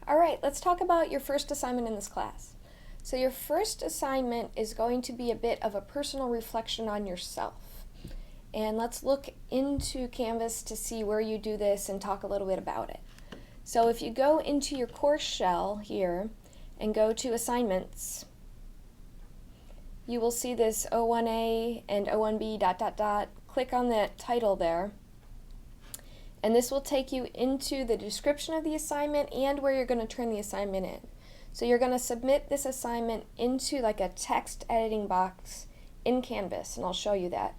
All right, let's talk about your first assignment in this class. So your first assignment is going to be a bit of a personal reflection on yourself. And let's look into Canvas to see where you do this and talk a little bit about it. So if you go into your course shell here and go to assignments, you will see this O1A and O1B ... Click on that title there. And this will take you into the description of the assignment and where you're going to turn the assignment in. So you're going to submit this assignment into like a text editing box in Canvas, and I'll show you that.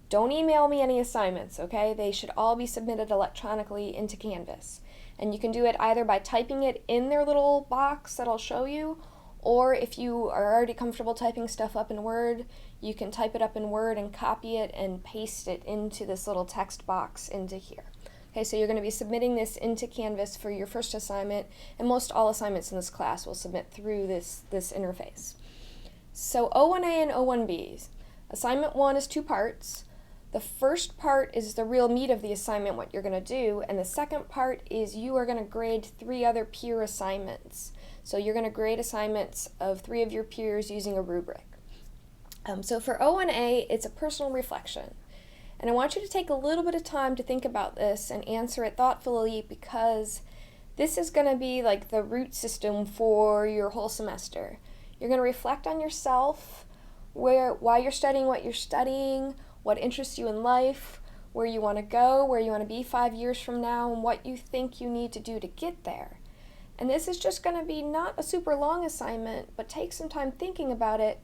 Don't email me any assignments, okay? They should all be submitted electronically into Canvas. And you can do it either by typing it in their little box that I'll show you, or if you are already comfortable typing stuff up in Word, you can type it up in Word and copy it and paste it into this little text box into here. Okay, so you're going to be submitting this into Canvas for your first assignment, and most all assignments in this class will submit through this interface. So O1A and O1Bs. Assignment 1 is 2 parts. The first part is the real meat of the assignment, what you're going to do, and the second part is you are going to grade 3 other peer assignments. So you're going to grade assignments of 3 of your peers using a rubric. So for O1A, it's a personal reflection. And I want you to take a little bit of time to think about this and answer it thoughtfully, because this is going to be like the root system for your whole semester. You're going to reflect on yourself, why you're studying what you're studying, what interests you in life, where you want to go, where you want to be 5 years from now, and what you think you need to do to get there. And this is just going to be not a super long assignment, but take some time thinking about it,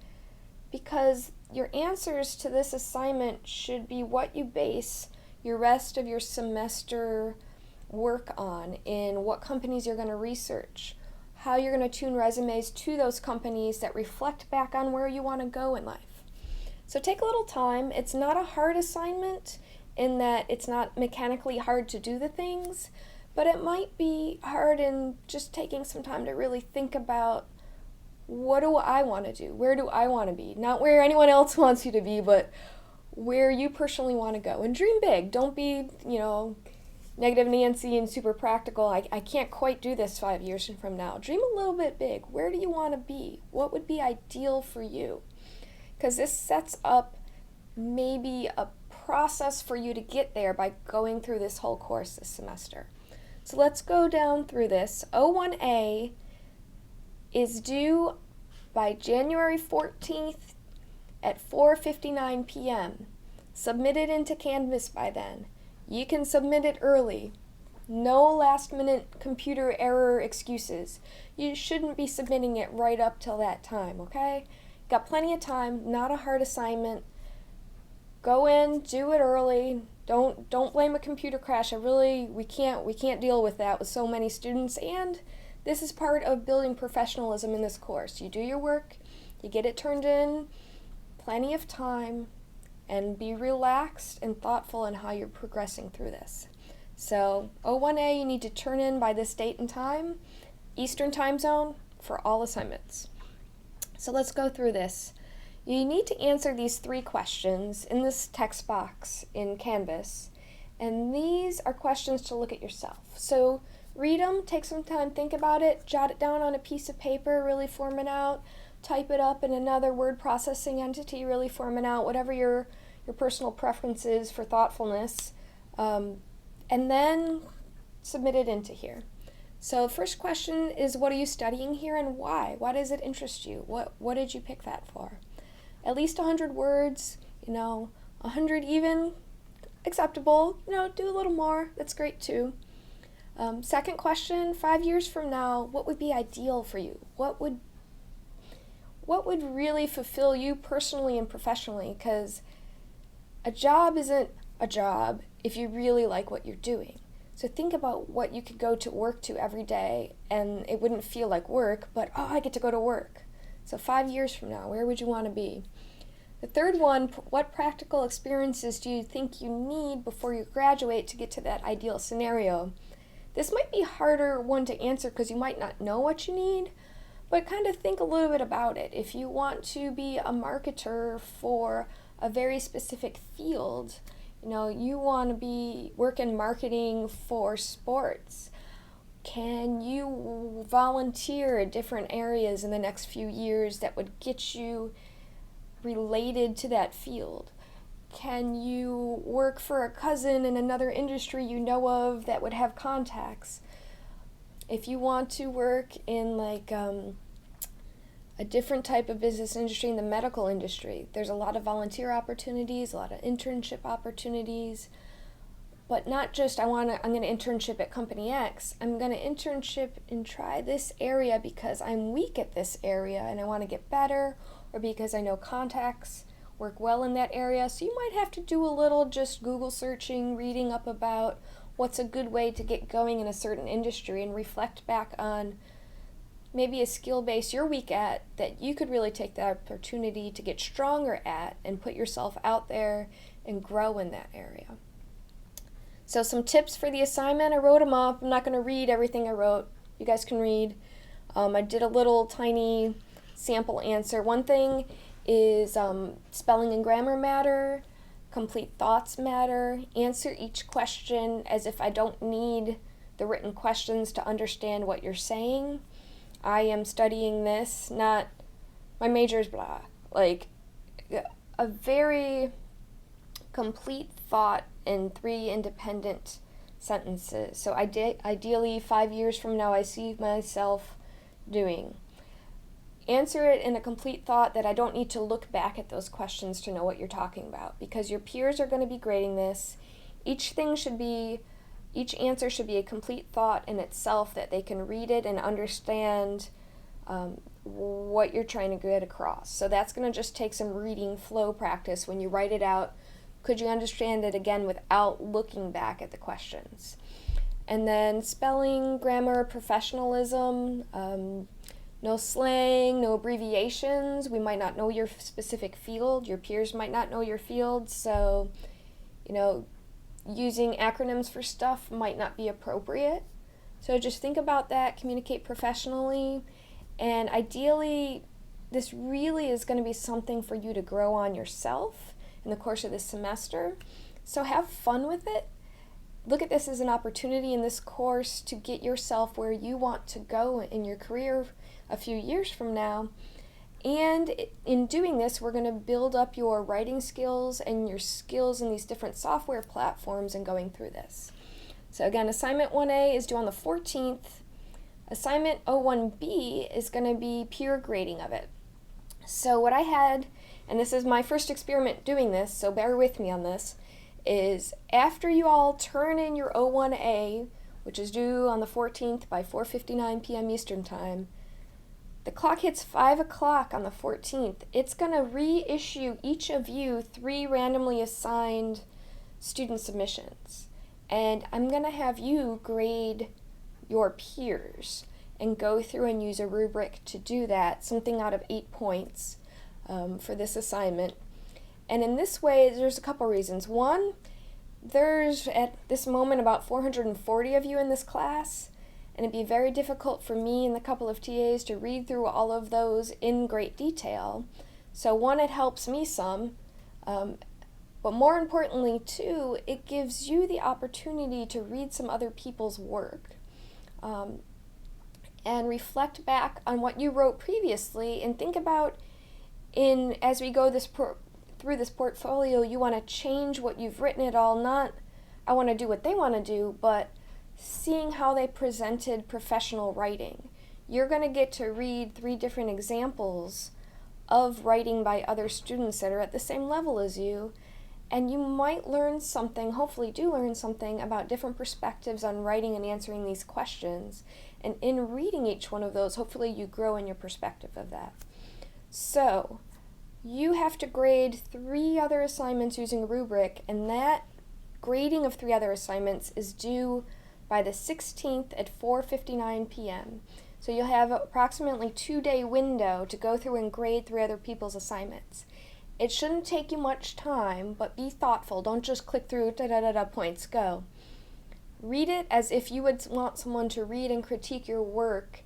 because your answers to this assignment should be what you base your rest of your semester work on, in what companies you're going to research, how you're going to tune resumes to those companies that reflect back on where you want to go in life. So take a little time. It's not a hard assignment in that it's not mechanically hard to do the things, but it might be hard in just taking some time to really think about, what do I want to do? Where do I want to be? Not where anyone else wants you to be, but where you personally want to go. And dream big. Don't be, negative Nancy and super practical. I can't quite do this 5 years from now. Dream a little bit big. Where do you want to be? What would be ideal for you? Because this sets up maybe a process for you to get there by going through this whole course this semester. So let's go down through this. O1A is due by January 14th at 4:59 p.m. Submit it into Canvas by then. You can submit it early. No last-minute computer error excuses. You shouldn't be submitting it right up till that time, okay? Got plenty of time, not a hard assignment. Go in, do it early. Don't blame a computer crash. We can't deal with that with so many students, and this is part of building professionalism in this course. You do your work, you get it turned in, plenty of time, and be relaxed and thoughtful in how you're progressing through this. So O1A, you need to turn in by this date and time, Eastern time zone, for all assignments. So let's go through this. You need to answer these 3 questions in this text box in Canvas, and these are questions to look at yourself. So read them, take some time, think about it, jot it down on a piece of paper, really form it out, type it up in another word processing entity, really form it out, whatever your personal preference is for thoughtfulness, and then submit it into here. So first question is, what are you studying here and why? Why does it interest you? What did you pick that for? At least 100 words, 100 even, acceptable, do a little more, that's great too. Second question, 5 years from now, what would be ideal for you? What would really fulfill you personally and professionally? Because a job isn't a job if you really like what you're doing. So think about what you could go to work to every day, and it wouldn't feel like work, but, I get to go to work. So 5 years from now, where would you want to be? The third one, what practical experiences do you think you need before you graduate to get to that ideal scenario? This might be a harder one to answer because you might not know what you need, but kind of think a little bit about it. If you want to be a marketer for a very specific field, you want to work in marketing for sports, Can you volunteer at different areas in the next few years that would get you related to that field? Can you work for a cousin in another industry you know of that would have contacts? If you want to work in a different type of business industry, in the medical industry, there's a lot of volunteer opportunities, a lot of internship opportunities, but not just I'm going to internship at company X. I'm going to internship and try this area because I'm weak at this area and I want to get better, or because I know contacts work well in that area. So you might have to do a little just Google searching, reading up about what's a good way to get going in a certain industry, and reflect back on maybe a skill base you're weak at that you could really take the opportunity to get stronger at and put yourself out there and grow in that area. So some tips for the assignment, I wrote them up. I'm not going to read everything I wrote. You guys can read. I did a little tiny sample answer. One thing is spelling and grammar matter, complete thoughts matter, answer each question as if I don't need the written questions to understand what you're saying. I am studying this, not my major is blah. Like a very complete thought in 3 independent sentences. So ideally 5 years from now I see myself doing. Answer it in a complete thought that I don't need to look back at those questions to know what you're talking about, because your peers are going to be grading this. Each answer should be a complete thought in itself, that they can read it and understand what you're trying to get across. So that's going to just take some reading flow practice. When you write it out, could you understand it again without looking back at the questions? And then spelling, grammar, professionalism, no slang, no abbreviations. We might not know your specific field. Your peers might not know your field. So, using acronyms for stuff might not be appropriate. So just think about that, communicate professionally, and ideally, this really is going to be something for you to grow on yourself in the course of this semester. So have fun with it. Look at this as an opportunity in this course to get yourself where you want to go in your career a few years from now. And in doing this, we're going to build up your writing skills and your skills in these different software platforms and going through this. So again, assignment 1A is due on the 14th. Assignment 01B is going to be peer grading of it. So what I had, and this is my first experiment doing this, so bear with me on this, is after you all turn in your 01A, which is due on the 14th by 4:59 p.m. Eastern Time, the clock hits 5 o'clock on the 14th. It's going to reissue each of you 3 randomly assigned student submissions. And I'm going to have you grade your peers and go through and use a rubric to do that, something out of 8 points for this assignment. And in this way, there's a couple reasons. One, there's at this moment about 440 of you in this class, and it'd be very difficult for me and the couple of TAs to read through all of those in great detail. So one, it helps me some, but more importantly too, it gives you the opportunity to read some other people's work and reflect back on what you wrote previously, and think about as we go through this portfolio, you want to change what you've written it all, not I want to do what they want to do, but seeing how they presented professional writing. You're going to get to read 3 different examples of writing by other students that are at the same level as you, and you might learn something, hopefully do learn something, about different perspectives on writing and answering these questions. And in reading each one of those, hopefully you grow in your perspective of that. So, you have to grade 3 other assignments using a rubric, and that grading of 3 other assignments is due by the 16th at 4:59 p.m. So you'll have approximately 2-day window to go through and grade 3 other people's assignments. It shouldn't take you much time, but be thoughtful. Don't just click through, points, go. Read it as if you would want someone to read and critique your work,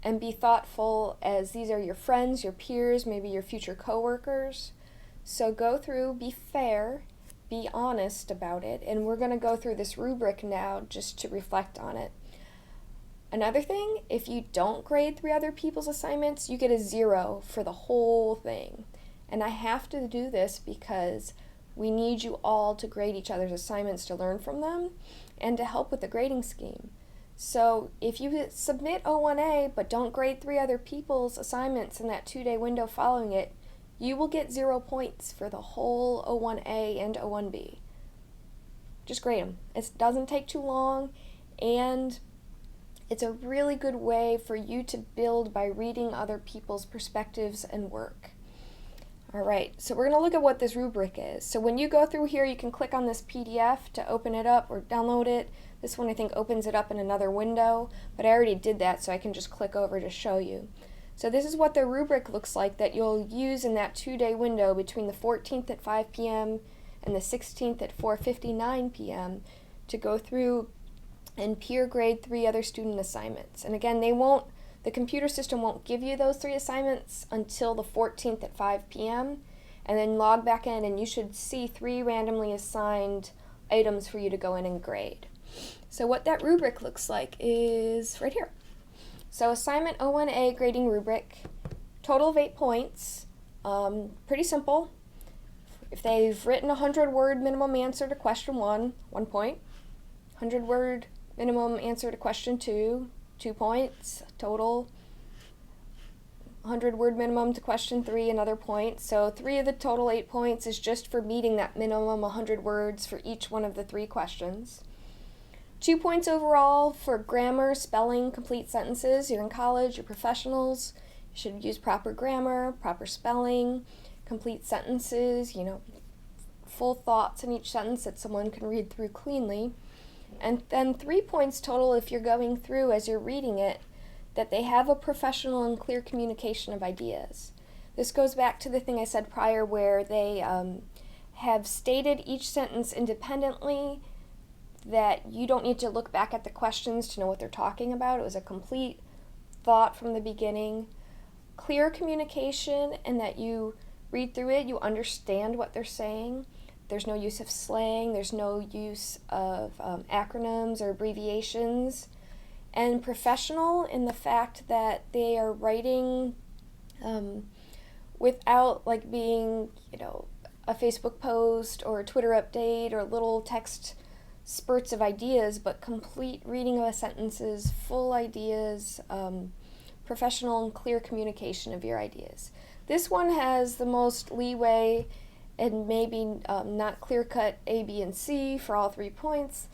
and be thoughtful as these are your friends, your peers, maybe your future coworkers. So go through, be fair, be honest about it, and we're going to go through this rubric now just to reflect on it. Another thing, if you don't grade 3 other people's assignments, you get a 0 for the whole thing. And I have to do this because we need you all to grade each other's assignments to learn from them and to help with the grading scheme. So if you submit O1A but don't grade 3 other people's assignments in that 2-day window following it, you will get 0 points for the whole O1A and O1B. Just grade them. It doesn't take too long, and it's a really good way for you to build by reading other people's perspectives and work. All right, so we're going to look at what this rubric is. So when you go through here, you can click on this PDF to open it up or download it. This one I think opens it up in another window, but I already did that, so I can just click over to show you. So this is what the rubric looks like that you'll use in that 2-day window between the 14th at 5 p.m. and the 16th at 4:59 p.m. to go through and peer grade 3 other student assignments. And again, the computer system won't give you those 3 assignments until the 14th at 5 p.m. and then log back in, and you should see 3 randomly assigned items for you to go in and grade. So what that rubric looks like is right here. So assignment O1A grading rubric, total of 8 points, pretty simple. If they've written a 100-word minimum answer to question 1, 1 point. 100-word minimum answer to question 2, 2 points total. 100-word minimum to question 3, another point. So 3 of the total 8 points is just for meeting that minimum 100 words for each one of the 3 questions. 2 points overall for grammar, spelling, complete sentences. You're in college, you're professionals. You should use proper grammar, proper spelling, complete sentences, full thoughts in each sentence that someone can read through cleanly. And then 3 points total if you're going through as you're reading it, that they have a professional and clear communication of ideas. This goes back to the thing I said prior where they have stated each sentence independently, that you don't need to look back at the questions to know what they're talking about. It was a complete thought from the beginning. Clear communication, and that you read through it, you understand what they're saying. There's no use of slang, there's no use of acronyms or abbreviations. And professional in the fact that they are writing without being, a Facebook post or a Twitter update or little text spurts of ideas, but complete reading of sentences, full ideas, professional and clear communication of your ideas. This one has the most leeway and maybe not clear-cut A, B, and C for all 3 points,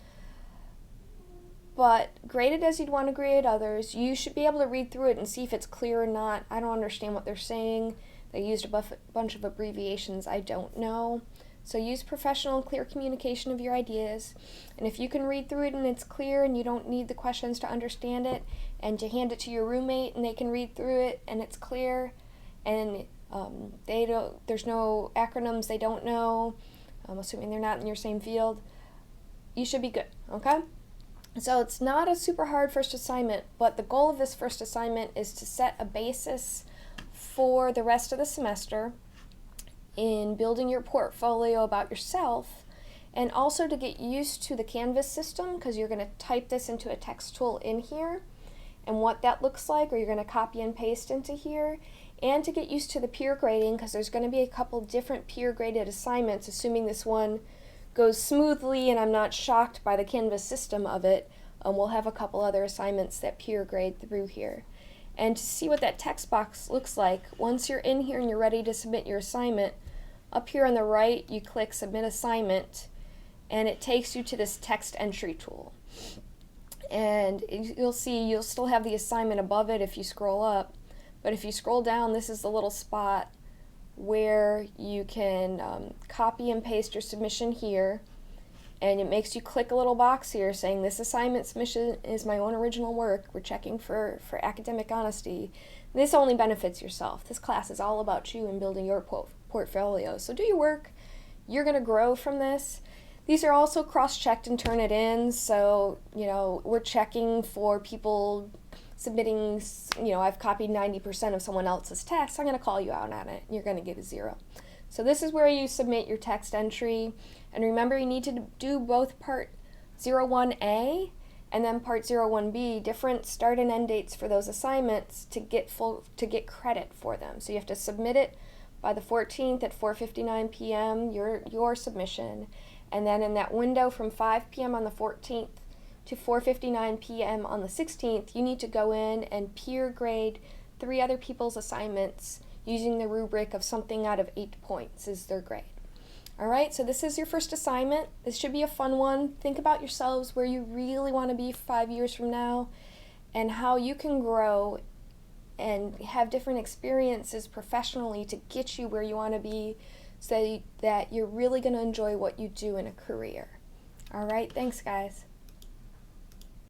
but graded as you'd want to grade others. You should be able to read through it and see if it's clear or not. I don't understand what they're saying. They used a bunch of abbreviations I don't know. So use professional and clear communication of your ideas. And if you can read through it and it's clear and you don't need the questions to understand it, and you hand it to your roommate and they can read through it and it's clear, and there's no acronyms they don't know, I'm assuming they're not in your same field, you should be good, okay? So it's not a super hard first assignment, but the goal of this first assignment is to set a basis for the rest of the semester in building your portfolio about yourself, and also to get used to the Canvas system, because you're going to type this into a text tool in here and what that looks like, or you're going to copy and paste into here, and to get used to the peer grading, because there's going to be a couple different peer graded assignments, assuming this one goes smoothly and I'm not shocked by the Canvas system of it. We'll have a couple other assignments that peer grade through here. And to see what that text box looks like, once you're in here and you're ready to submit your assignment, up here on the right you click Submit Assignment, and it takes you to this text entry tool. And you'll see you'll still have the assignment above it if you scroll up, but if you scroll down, this is the little spot where you can copy and paste your submission here, and it makes you click a little box here saying this assignment submission is my own original work. We're checking for academic honesty. This only benefits yourself. This class is all about you and building your portfolio. So do your work. You're going to grow from this. These are also cross-checked and Turnitin, so we're checking for people submitting, I've copied 90% of someone else's text. I'm going to call you out on it. You're going to get a 0. So this is where you submit your text entry. And remember, you need to do both part 01A And then part 01B, different start and end dates for those assignments to get credit for them. So you have to submit it by the 14th at 4:59 p.m. your submission, and then in that window from 5 p.m. on the 14th to 4:59 p.m. on the 16th, you need to go in and peer grade 3 other people's assignments using the rubric of something out of 8 points is their grade. All right, so this is your first assignment. This should be a fun one. Think about yourselves where you really want to be 5 years from now and how you can grow and have different experiences professionally to get you where you want to be so that you're really going to enjoy what you do in a career. All right, thanks guys.